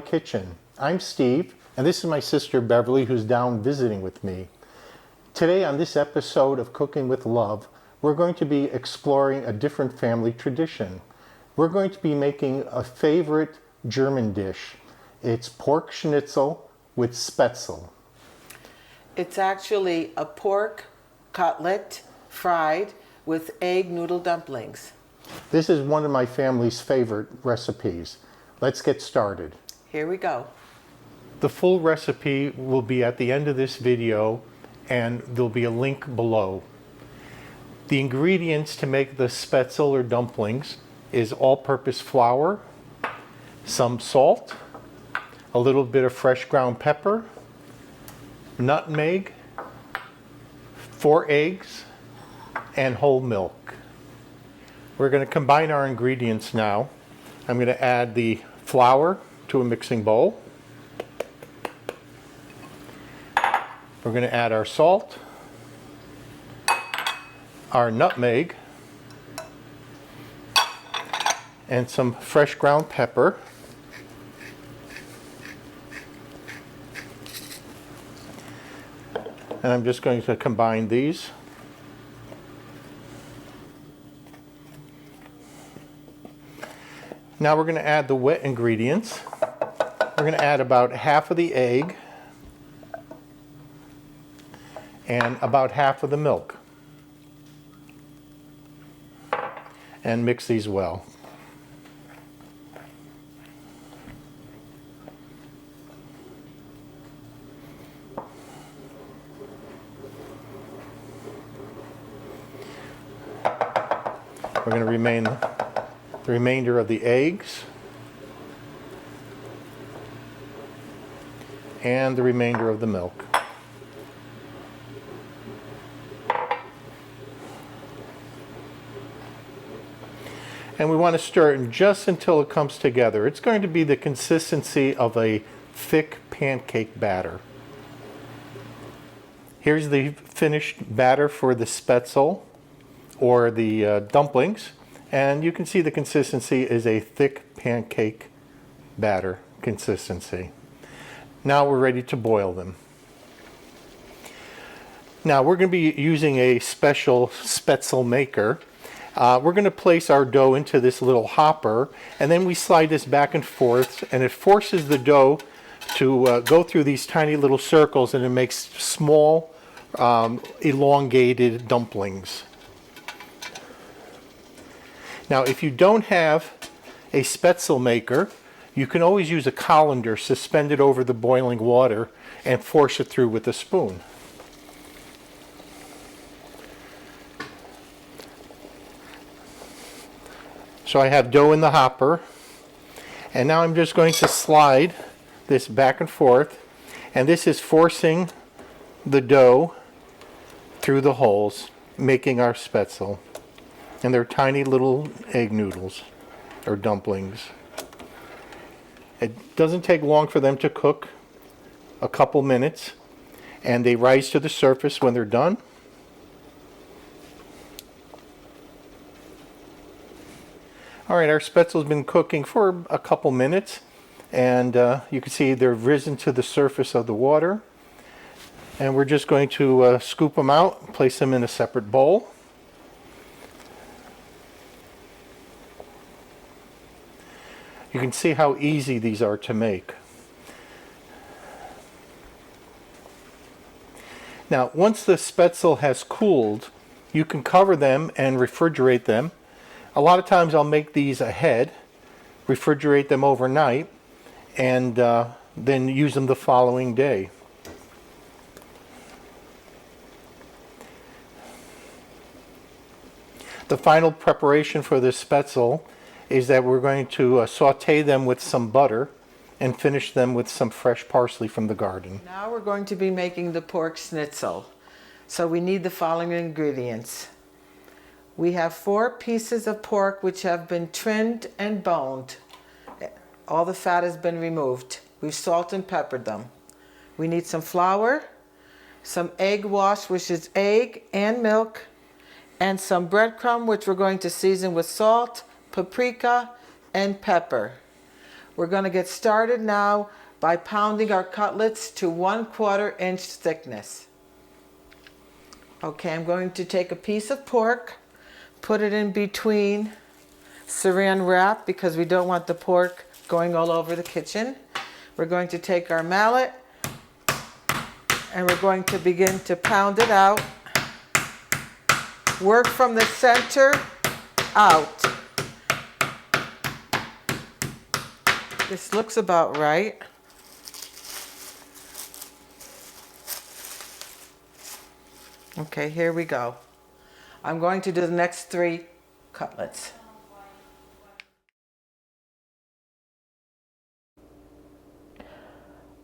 my kitchen. I'm Steve, and this is my sister Beverly, who's down visiting with me. Today on this episode of Cooking with Love, we're going to be exploring a different family tradition. We're going to be making a favorite German dish. It's pork schnitzel with Spaetzle. It's actually a pork cutlet fried with egg noodle dumplings. This is one of my family's favorite recipes. Let's get started. Here we go. The full recipe will be at the end of this video, and there'll be a link below. The ingredients to make the Spaetzle or dumplings is all-purpose flour, some salt, a little bit of fresh ground pepper, nutmeg, 4 eggs, and whole milk. We're going to combine our ingredients now. I'm going to add the flour to a mixing bowl. We're going to add our salt, our nutmeg, and some fresh ground pepper. And I'm just going to combine these. Now we're going to add the wet ingredients. We're going to add about half of the egg and about half of the milk. And mix these well. We're going to remain the remainder of the eggs and the remainder of the milk. And we want to stir it just until it comes together. It's going to be the consistency of a thick pancake batter. Here's the finished batter for the Spaetzle or the dumplings. And you can see the consistency is a thick pancake batter consistency. Now we're ready to boil them. Now we're going to be using a special Spaetzle maker. We're going to place our dough into this little hopper, and then we slide this back and forth, and it forces the dough to go through these tiny little circles, and it makes small elongated dumplings. Now, if you don't have a Spaetzle maker, you can always use a colander suspended over the boiling water and force it through with a spoon. So I have dough in the hopper, and now I'm just going to slide this back and forth, and this is forcing the dough through the holes, making our Spaetzle. And they're tiny little egg noodles or dumplings. It doesn't take long for them to cook, a couple minutes, and they rise to the surface when they're done. All right, our Spaetzle's been cooking for a couple minutes, and you can see they're risen to the surface of the water. And we're just going to scoop them out, place them in a separate bowl. You can see how easy these are to make. Now, once the Spaetzle has cooled, you can cover them and refrigerate them. A lot of times I'll make these ahead, refrigerate them overnight, and then use them the following day. The final preparation for this Spaetzle is that we're going to saute them with some butter and finish them with some fresh parsley from the garden. Now we're going to be making the pork schnitzel. So we need the following ingredients. We have 4 pieces of pork which have been trimmed and boned. All the fat has been removed. We've salt and peppered them. We need some flour, some egg wash, which is egg and milk, and some breadcrumb, which we're going to season with salt, paprika, and pepper. We're going to get started now by pounding our cutlets to 1/4 inch thickness. Okay, I'm going to take a piece of pork, put it in between saran wrap because we don't want the pork going all over the kitchen. We're going to take our mallet and we're going to begin to pound it out. Work from the center out. This looks about right. Okay, here we go. I'm going to do the next 3 cutlets.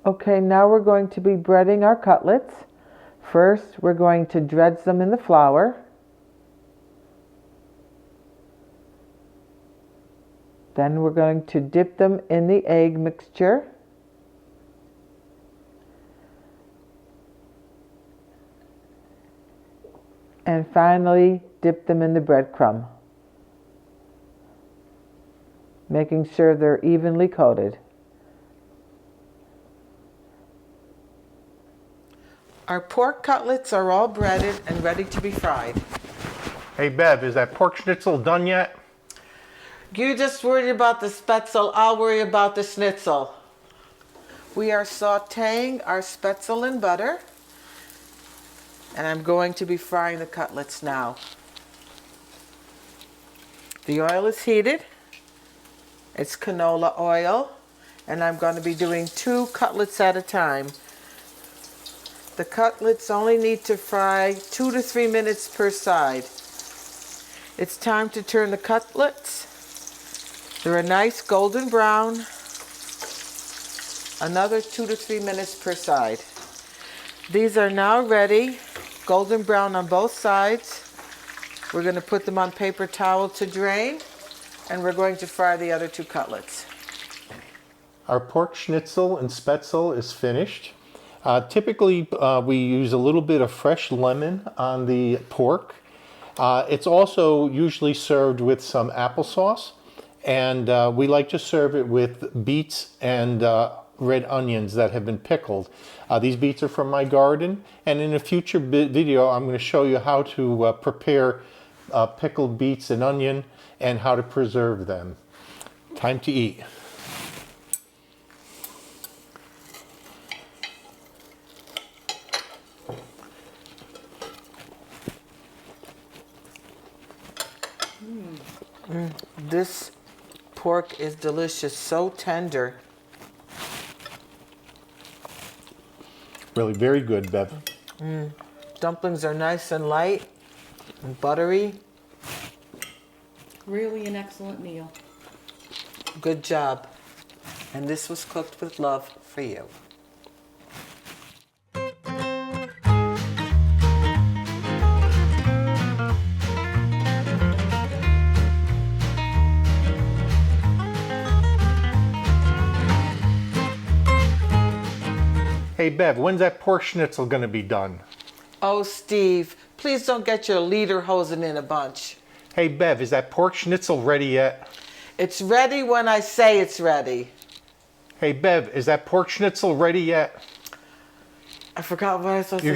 Okay, now we're going to be breading our cutlets. First, we're going to dredge them in the flour. Then we're going to dip them in the egg mixture. And finally, dip them in the breadcrumb, making sure they're evenly coated. Our pork cutlets are all breaded and ready to be fried. Hey Bev, is that pork schnitzel done yet? You just worried about the Spaetzle, I'll worry about the Schnitzel. We are sauteing our Spaetzle in butter, and I'm going to be frying the cutlets now. The oil is heated. It's canola oil, and I'm going to be doing 2 cutlets at a time. The cutlets only need to fry 2 to 3 minutes per side. It's time to turn the cutlets. They're a nice golden brown. Another 2 to 3 minutes per side. These are now ready, golden brown on both sides. We're going to put them on paper towel to drain, and we're going to fry the other 2 cutlets. Our pork schnitzel and Spaetzle is finished. Typically, we use a little bit of fresh lemon on the pork. It's also usually served with some applesauce, and we like to serve it with beets and red onions that have been pickled. These beets are from my garden, and in a future video I'm going to show you how to prepare pickled beets and onion and how to preserve them. Time to eat. This pork is delicious, so tender. Really very good, Bev. Dumplings are nice and light and buttery. Really an excellent meal. Good job. And this was cooked with love for you. Hey Bev, when's that pork schnitzel going to be done? Oh, Steve, please don't get your lederhosen in a bunch. Hey Bev, is that pork schnitzel ready yet? It's ready when I say it's ready. Hey Bev, is that pork schnitzel ready yet? I forgot what I was supposed to say.